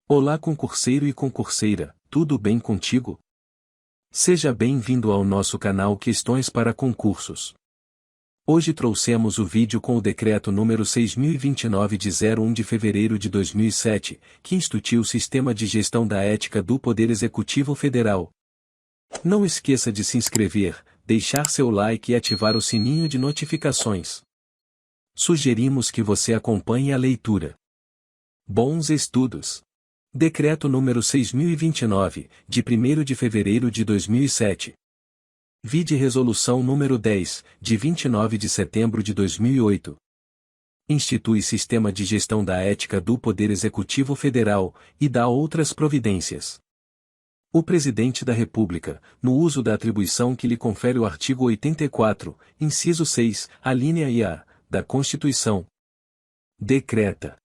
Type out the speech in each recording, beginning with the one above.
Olá, concurseiro e concurseira, tudo bem contigo? Seja bem-vindo ao nosso canal Questões para Concursos. Hoje trouxemos o vídeo com o decreto número 6029 de 01 de fevereiro de 2007, que instituiu o Sistema de Gestão da Ética do Poder Executivo Federal. Não esqueça de se inscrever, deixar seu like e ativar o sininho de notificações. Sugerimos que você acompanhe a leitura. Bons estudos! Decreto número 6029, de 1º de fevereiro de 2007. Vide Resolução número 10, de 29 de setembro de 2008. Institui Sistema de Gestão da Ética do Poder Executivo Federal, e dá outras providências. O Presidente da República, no uso da atribuição que lhe confere o artigo 84, inciso 6, alínea I-A, da Constituição, decreta.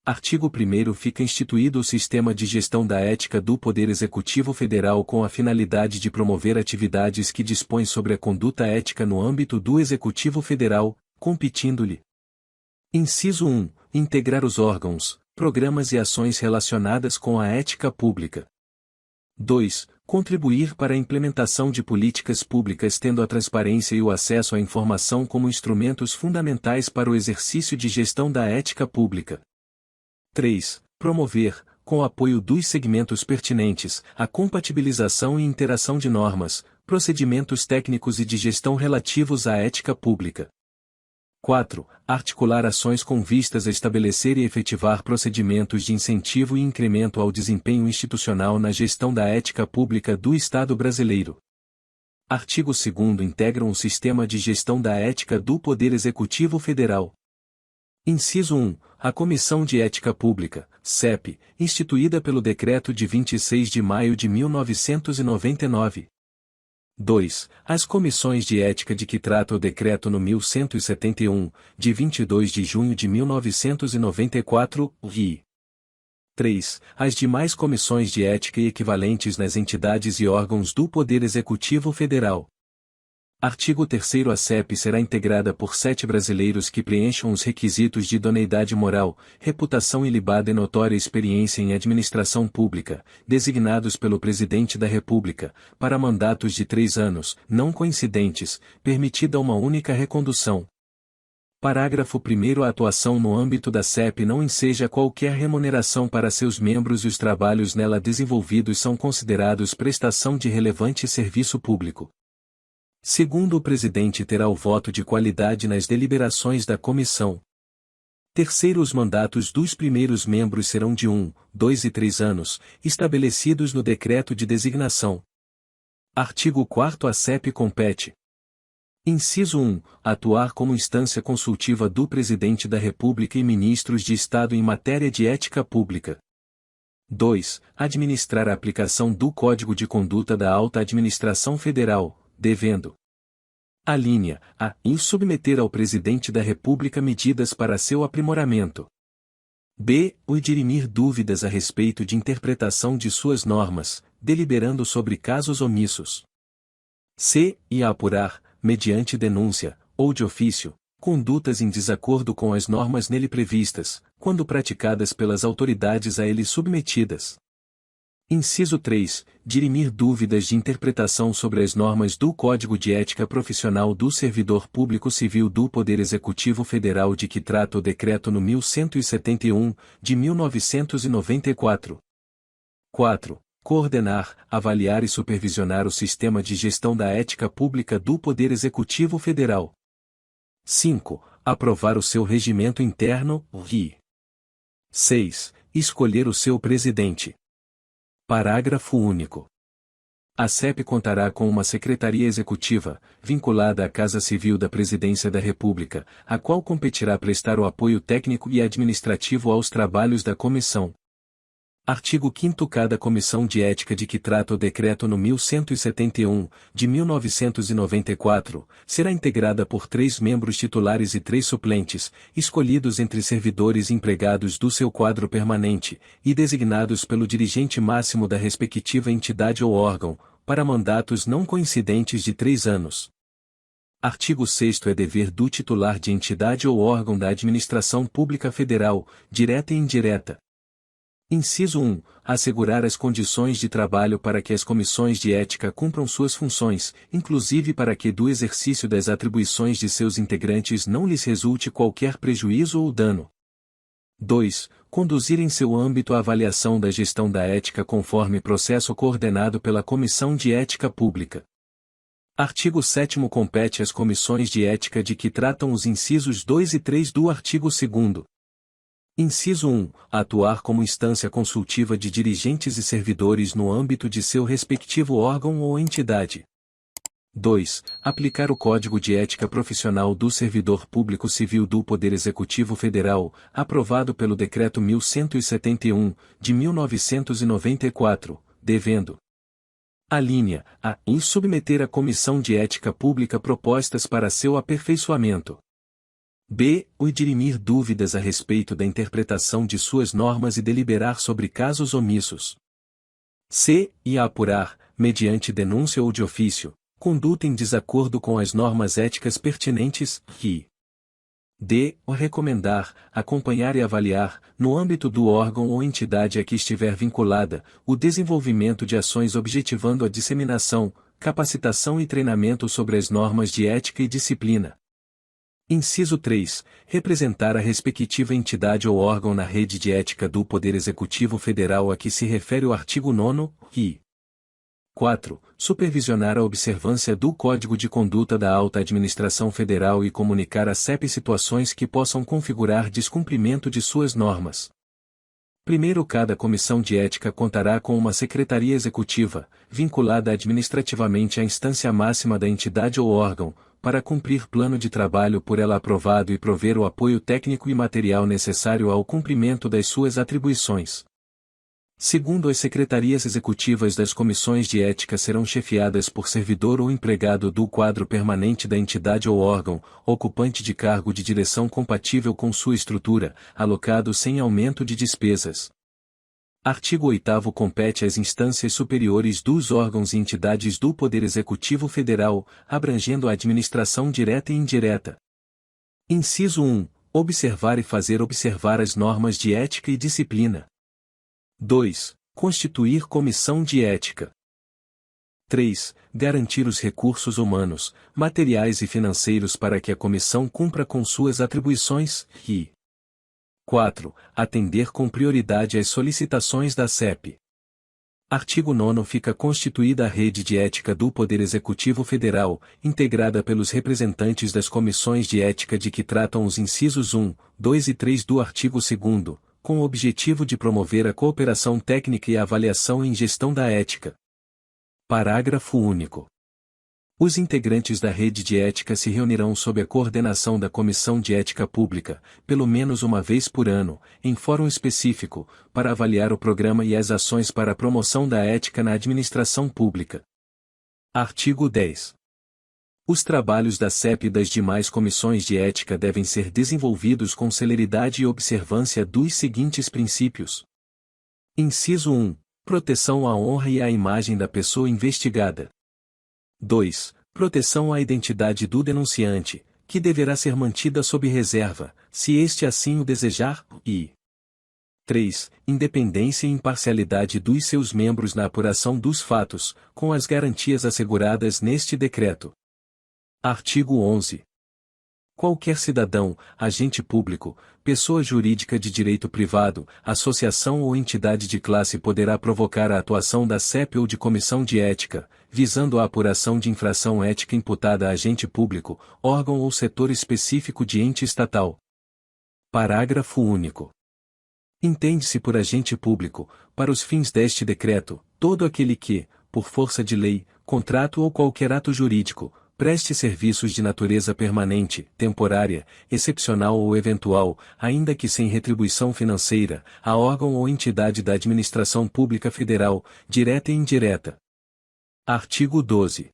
Artigo 1º fica instituído o Sistema de Gestão da Ética do Poder Executivo Federal com a finalidade de promover atividades que dispõem sobre a conduta ética no âmbito do Executivo Federal, competindo-lhe. Inciso 1. Integrar os órgãos, programas e ações relacionadas com a ética pública. 2. Contribuir para a implementação de políticas públicas tendo a transparência e o acesso à informação como instrumentos fundamentais para o exercício de gestão da ética pública. 3. Promover, com o apoio dos segmentos pertinentes, a compatibilização e interação de normas, procedimentos técnicos e de gestão relativos à ética pública. 4. Articular ações com vistas a estabelecer e efetivar procedimentos de incentivo e incremento ao desempenho institucional na gestão da ética pública do Estado brasileiro. Artigo 2º integram o Sistema de Gestão da Ética do Poder Executivo Federal. Inciso 1. A Comissão de Ética Pública, CEP, instituída pelo Decreto de 26 de maio de 1999. 2. As Comissões de Ética de que trata o Decreto no 1171, de 22 de junho de 1994, RI. 3. As demais comissões de ética e equivalentes nas entidades e órgãos do Poder Executivo Federal. Artigo 3º A CEP será integrada por 7 brasileiros que preencham os requisitos de idoneidade moral, reputação ilibada e notória experiência em administração pública, designados pelo Presidente da República, para mandatos de 3 anos, não coincidentes, permitida uma única recondução. Parágrafo 1º A atuação no âmbito da CEP não enseja qualquer remuneração para seus membros e os trabalhos nela desenvolvidos são considerados prestação de relevante serviço público. Segundo o presidente terá o voto de qualidade nas deliberações da comissão. Terceiro, os mandatos dos primeiros membros serão de 1, 2 e 3 anos, estabelecidos no decreto de designação. Artigo 4º A CEP compete. Inciso 1. Atuar como instância consultiva do Presidente da República e ministros de Estado em matéria de ética pública. 2. Administrar a aplicação do Código de Conduta da Alta Administração Federal, devendo alínea A. Submeter ao Presidente da República medidas para seu aprimoramento. B. O dirimir dúvidas a respeito de interpretação de suas normas, deliberando sobre casos omissos. C. A apurar, mediante denúncia, ou de ofício, condutas em desacordo com as normas nele previstas, quando praticadas pelas autoridades a ele submetidas. Inciso 3. Dirimir dúvidas de interpretação sobre as normas do Código de Ética Profissional do Servidor Público Civil do Poder Executivo Federal de que trata o Decreto no 1171, de 1994. 4. Coordenar, avaliar e supervisionar o Sistema de Gestão da Ética Pública do Poder Executivo Federal. 5. Aprovar o seu regimento interno, RI. 6. Escolher o seu presidente. Parágrafo único. A CEP contará com uma Secretaria Executiva, vinculada à Casa Civil da Presidência da República, a qual competirá prestar o apoio técnico e administrativo aos trabalhos da comissão. Artigo 5º Cada comissão de ética de que trata o decreto no 1171, de 1994, será integrada por 3 membros titulares e 3 suplentes, escolhidos entre servidores e empregados do seu quadro permanente, e designados pelo dirigente máximo da respectiva entidade ou órgão, para mandatos não coincidentes de 3 anos. Artigo 6º É dever do titular de entidade ou órgão da administração pública federal, direta e indireta, Inciso 1. Assegurar as condições de trabalho para que as comissões de ética cumpram suas funções, inclusive para que do exercício das atribuições de seus integrantes não lhes resulte qualquer prejuízo ou dano. 2. Conduzir em seu âmbito a avaliação da gestão da ética conforme processo coordenado pela Comissão de Ética Pública. Artigo 7º. Compete às comissões de ética de que tratam os incisos 2 e 3 do artigo 2º. Inciso 1. Atuar como instância consultiva de dirigentes e servidores no âmbito de seu respectivo órgão ou entidade. 2. Aplicar o Código de Ética Profissional do Servidor Público Civil do Poder Executivo Federal, aprovado pelo Decreto 1171, de 1994, devendo: alínea A. Submeter à Comissão de Ética Pública propostas para seu aperfeiçoamento. B. Dirimir dúvidas a respeito da interpretação de suas normas e deliberar sobre casos omissos. C. Apurar, mediante denúncia ou de ofício, conduta em desacordo com as normas éticas pertinentes, e D. Recomendar, acompanhar e avaliar, no âmbito do órgão ou entidade a que estiver vinculada, o desenvolvimento de ações objetivando a disseminação, capacitação e treinamento sobre as normas de ética e disciplina. Inciso 3. Representar a respectiva entidade ou órgão na rede de ética do Poder Executivo Federal a que se refere o artigo 9º, e 4. Supervisionar a observância do Código de Conduta da Alta Administração Federal e comunicar à CEP situações que possam configurar descumprimento de suas normas. Primeiro, cada comissão de ética contará com uma secretaria executiva, vinculada administrativamente à instância máxima da entidade ou órgão, para cumprir plano de trabalho por ela aprovado e prover o apoio técnico e material necessário ao cumprimento das suas atribuições. Segundo, as secretarias executivas das comissões de ética serão chefiadas por servidor ou empregado do quadro permanente da entidade ou órgão, ocupante de cargo de direção compatível com sua estrutura, alocado sem aumento de despesas. Artigo 8º. Compete às instâncias superiores dos órgãos e entidades do Poder Executivo Federal, abrangendo a administração direta e indireta. Inciso 1. Observar e fazer observar as normas de ética e disciplina. 2. Constituir comissão de ética. 3. Garantir os recursos humanos, materiais e financeiros para que a comissão cumpra com suas atribuições, e 4. Atender com prioridade às solicitações da CEP. Artigo 9º. Fica constituída a Rede de Ética do Poder Executivo Federal, integrada pelos representantes das comissões de ética de que tratam os incisos 1, 2 e 3 do artigo 2º, com o objetivo de promover a cooperação técnica e a avaliação em gestão da ética. Parágrafo único. Os integrantes da rede de ética se reunirão sob a coordenação da Comissão de Ética Pública, pelo menos uma vez por ano, em fórum específico, para avaliar o programa e as ações para a promoção da ética na administração pública. Artigo 10. Os trabalhos da CEP e das demais comissões de ética devem ser desenvolvidos com celeridade e observância dos seguintes princípios. Inciso 1. Proteção à honra e à imagem da pessoa investigada. 2. Proteção à identidade do denunciante, que deverá ser mantida sob reserva, se este assim o desejar, e 3. Independência e imparcialidade dos seus membros na apuração dos fatos, com as garantias asseguradas neste decreto. Artigo 11. Qualquer cidadão, agente público, pessoa jurídica de direito privado, associação ou entidade de classe poderá provocar a atuação da CEP ou de comissão de ética, visando a apuração de infração ética imputada a agente público, órgão ou setor específico de ente estatal. Parágrafo único. Entende-se por agente público, para os fins deste decreto, todo aquele que, por força de lei, contrato ou qualquer ato jurídico, preste serviços de natureza permanente, temporária, excepcional ou eventual, ainda que sem retribuição financeira, a órgão ou entidade da administração pública federal, direta e indireta. Artigo 12.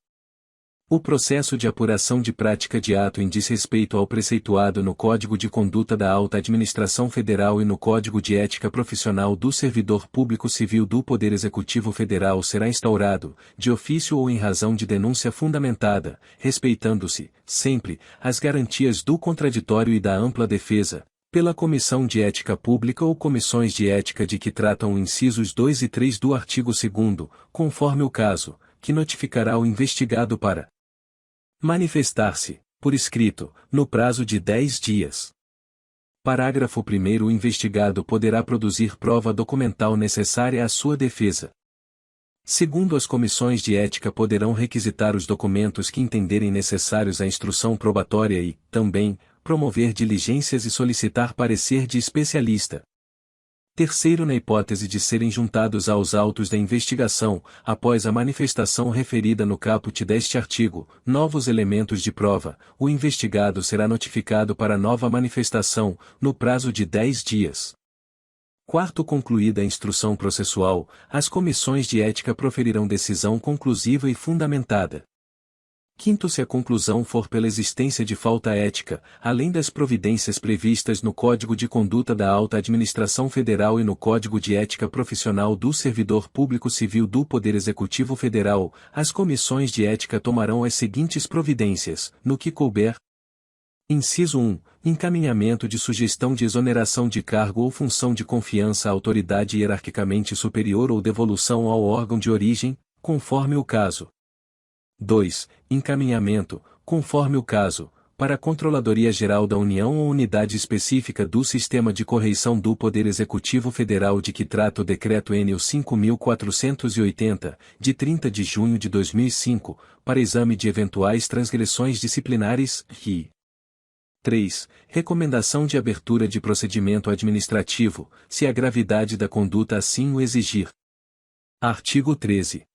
O processo de apuração de prática de ato em desrespeito ao preceituado no Código de Conduta da Alta Administração Federal e no Código de Ética Profissional do Servidor Público Civil do Poder Executivo Federal será instaurado, de ofício ou em razão de denúncia fundamentada, respeitando-se, sempre, as garantias do contraditório e da ampla defesa, pela Comissão de Ética Pública ou comissões de ética de que tratam incisos 2 e 3 do artigo 2º, conforme o caso, que notificará o investigado para manifestar-se, por escrito, no prazo de 10 dias. Parágrafo 1º. O investigado poderá produzir prova documental necessária à sua defesa. Segundo, as comissões de ética poderão requisitar os documentos que entenderem necessários à instrução probatória e, também, promover diligências e solicitar parecer de especialista. Terceiro, na hipótese de serem juntados aos autos da investigação, após a manifestação referida no caput deste artigo, novos elementos de prova, o investigado será notificado para nova manifestação, no prazo de 10 dias. Quarto, concluída a instrução processual, as comissões de ética proferirão decisão conclusiva e fundamentada. Quinto, se a conclusão for pela existência de falta ética, além das providências previstas no Código de Conduta da Alta Administração Federal e no Código de Ética Profissional do Servidor Público Civil do Poder Executivo Federal, as comissões de ética tomarão as seguintes providências, no que couber. Inciso 1. Encaminhamento de sugestão de exoneração de cargo ou função de confiança à autoridade hierarquicamente superior ou devolução ao órgão de origem, conforme o caso. 2. Encaminhamento, conforme o caso, para a Controladoria Geral da União ou unidade específica do Sistema de Correição do Poder Executivo Federal de que trata o Decreto N. 5.480, de 30 de junho de 2005, para exame de eventuais transgressões disciplinares, RI. 3. Recomendação de abertura de procedimento administrativo, se a gravidade da conduta assim o exigir. Artigo 13.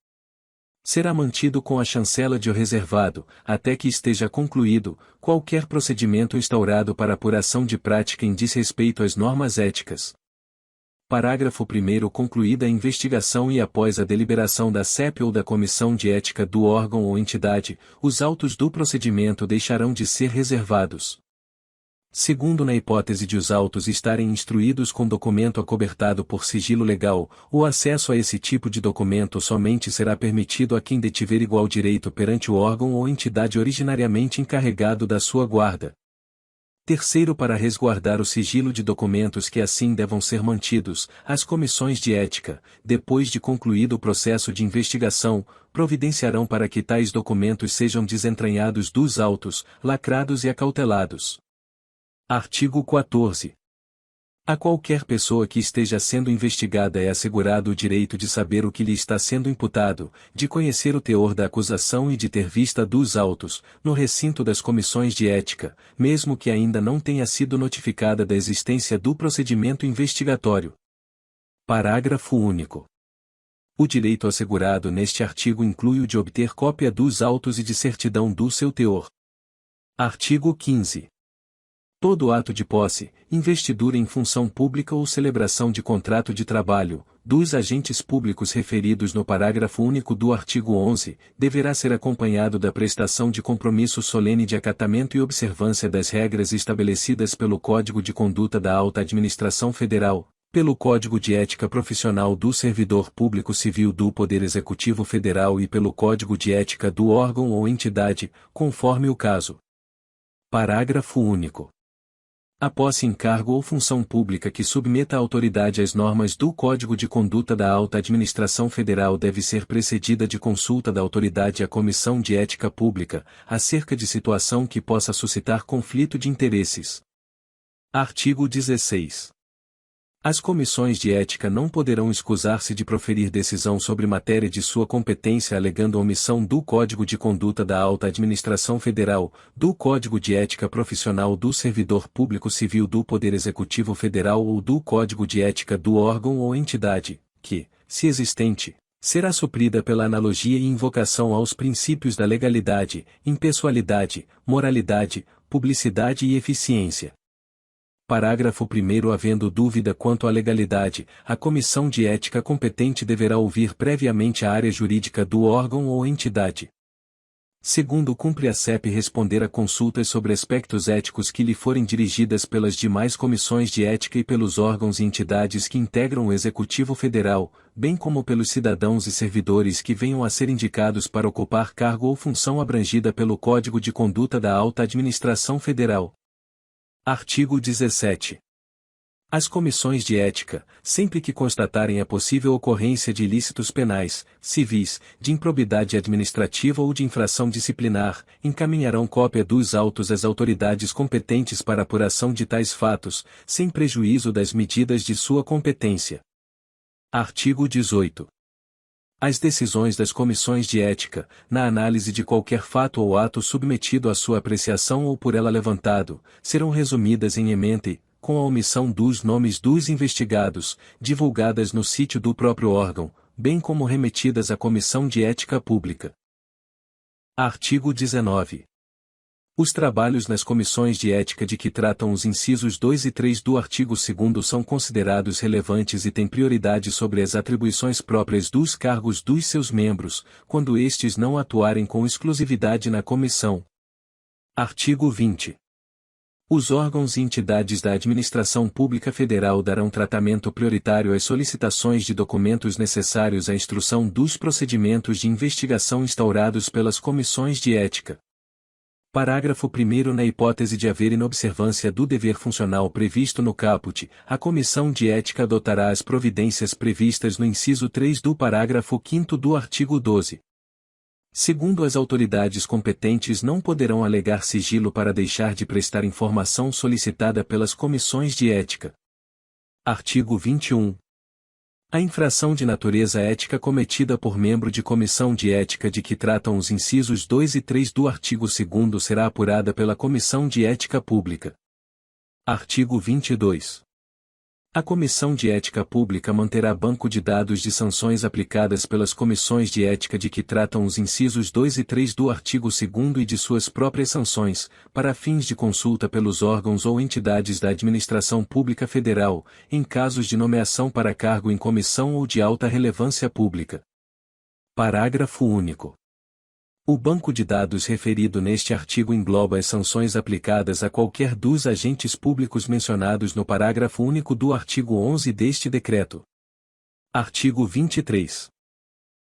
Será mantido com a chancela de reservado, até que esteja concluído, qualquer procedimento instaurado para apuração de prática em desrespeito às normas éticas. Parágrafo 1º. Concluída a investigação e após a deliberação da CEP ou da Comissão de Ética do órgão ou entidade, os autos do procedimento deixarão de ser reservados. Segundo, na hipótese de os autos estarem instruídos com documento acobertado por sigilo legal, o acesso a esse tipo de documento somente será permitido a quem detiver igual direito perante o órgão ou entidade originariamente encarregado da sua guarda. Terceiro, para resguardar o sigilo de documentos que assim devam ser mantidos, as comissões de ética, depois de concluído o processo de investigação, providenciarão para que tais documentos sejam desentranhados dos autos, lacrados e acautelados. Artigo 14. A qualquer pessoa que esteja sendo investigada é assegurado o direito de saber o que lhe está sendo imputado, de conhecer o teor da acusação e de ter vista dos autos, no recinto das comissões de ética, mesmo que ainda não tenha sido notificada da existência do procedimento investigatório. Parágrafo único. O direito assegurado neste artigo inclui o de obter cópia dos autos e de certidão do seu teor. Artigo 15. Todo ato de posse, investidura em função pública ou celebração de contrato de trabalho, dos agentes públicos referidos no parágrafo único do artigo 11, deverá ser acompanhado da prestação de compromisso solene de acatamento e observância das regras estabelecidas pelo Código de Conduta da Alta Administração Federal, pelo Código de Ética Profissional do Servidor Público Civil do Poder Executivo Federal e pelo Código de Ética do órgão ou entidade, conforme o caso. Parágrafo único. A posse em cargo ou função pública que submeta a autoridade às normas do Código de Conduta da Alta Administração Federal deve ser precedida de consulta da autoridade à Comissão de Ética Pública, acerca de situação que possa suscitar conflito de interesses. Artigo 16. As comissões de ética não poderão escusar-se de proferir decisão sobre matéria de sua competência alegando omissão do Código de Conduta da Alta Administração Federal, do Código de Ética Profissional do Servidor Público Civil do Poder Executivo Federal ou do Código de Ética do órgão ou entidade, que, se existente, será suprida pela analogia e invocação aos princípios da legalidade, impessoalidade, moralidade, publicidade e eficiência. Parágrafo 1º. Havendo dúvida quanto à legalidade, a comissão de ética competente deverá ouvir previamente a área jurídica do órgão ou entidade. Segundo, cumpre a CEP responder a consultas sobre aspectos éticos que lhe forem dirigidas pelas demais comissões de ética e pelos órgãos e entidades que integram o Executivo Federal, bem como pelos cidadãos e servidores que venham a ser indicados para ocupar cargo ou função abrangida pelo Código de Conduta da Alta Administração Federal. Artigo 17. As comissões de ética, sempre que constatarem a possível ocorrência de ilícitos penais, civis, de improbidade administrativa ou de infração disciplinar, encaminharão cópia dos autos às autoridades competentes para apuração de tais fatos, sem prejuízo das medidas de sua competência. Artigo 18. As decisões das comissões de ética, na análise de qualquer fato ou ato submetido à sua apreciação ou por ela levantado, serão resumidas em emente, com a omissão dos nomes dos investigados, divulgadas no sítio do próprio órgão, bem como remetidas à Comissão de Ética Pública. Artigo 19. Os trabalhos nas comissões de ética de que tratam os incisos 2 e 3 do artigo 2º são considerados relevantes e têm prioridade sobre as atribuições próprias dos cargos dos seus membros, quando estes não atuarem com exclusividade na comissão. Artigo 20. Os órgãos e entidades da Administração Pública Federal darão tratamento prioritário às solicitações de documentos necessários à instrução dos procedimentos de investigação instaurados pelas comissões de ética. Parágrafo 1º. Na hipótese de haver inobservância do dever funcional previsto no caput, a Comissão de Ética adotará as providências previstas no inciso 3 do parágrafo 5º do artigo 12. Segundo as autoridades competentes, não poderão alegar sigilo para deixar de prestar informação solicitada pelas comissões de ética. Artigo 21. A infração de natureza ética cometida por membro de comissão de ética de que tratam os incisos 2 e 3 do artigo 2º será apurada pela Comissão de Ética Pública. Artigo 22. A Comissão de Ética Pública manterá banco de dados de sanções aplicadas pelas comissões de ética de que tratam os incisos 2 e 3 do artigo 2º e de suas próprias sanções, para fins de consulta pelos órgãos ou entidades da Administração Pública Federal, em casos de nomeação para cargo em comissão ou de alta relevância pública. Parágrafo único. O banco de dados referido neste artigo engloba as sanções aplicadas a qualquer dos agentes públicos mencionados no parágrafo único do artigo 11 deste decreto. Artigo 23.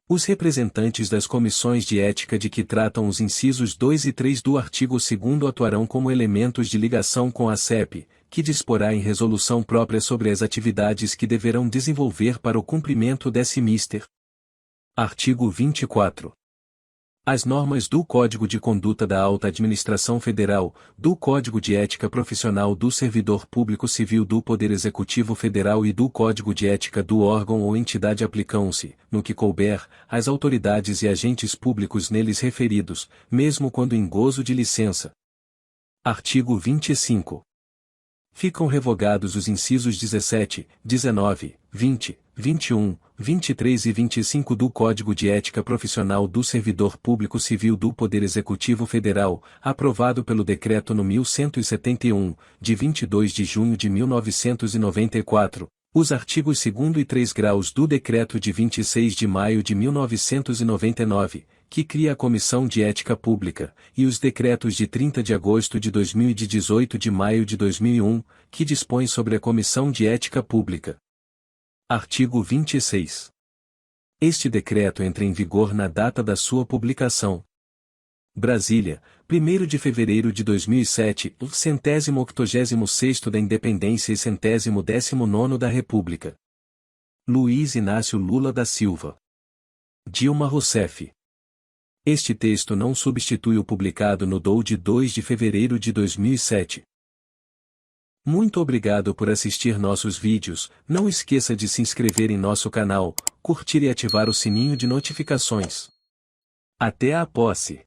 Os representantes das comissões de ética de que tratam os incisos 2 e 3 do artigo 2º atuarão como elementos de ligação com a CEP, que disporá em resolução própria sobre as atividades que deverão desenvolver para o cumprimento desse mister. Artigo 24. As normas do Código de Conduta da Alta Administração Federal, do Código de Ética Profissional do Servidor Público Civil do Poder Executivo Federal e do Código de Ética do órgão ou entidade aplicam-se, no que couber, às autoridades e agentes públicos neles referidos, mesmo quando em gozo de licença. Artigo 25. Ficam revogados os incisos 17, 19, 20, 21, 23 e 25 do Código de Ética Profissional do Servidor Público Civil do Poder Executivo Federal, aprovado pelo Decreto nº 1171, de 22 de junho de 1994, os artigos 2º e 3 graus do Decreto de 26 de maio de 1999, que cria a Comissão de Ética Pública, e os decretos de 30 de agosto de 2000 e de 18 de maio de 2001, que dispõem sobre a Comissão de Ética Pública. Artigo 26. Este decreto entra em vigor na data da sua publicação. Brasília, 1º de fevereiro de 2007, 186º da Independência e 119º da República. Luiz Inácio Lula da Silva. Dilma Rousseff. Este texto não substitui o publicado no DOU de 2 de fevereiro de 2007. Muito obrigado por assistir nossos vídeos, não esqueça de se inscrever em nosso canal, curtir e ativar o sininho de notificações. Até a posse!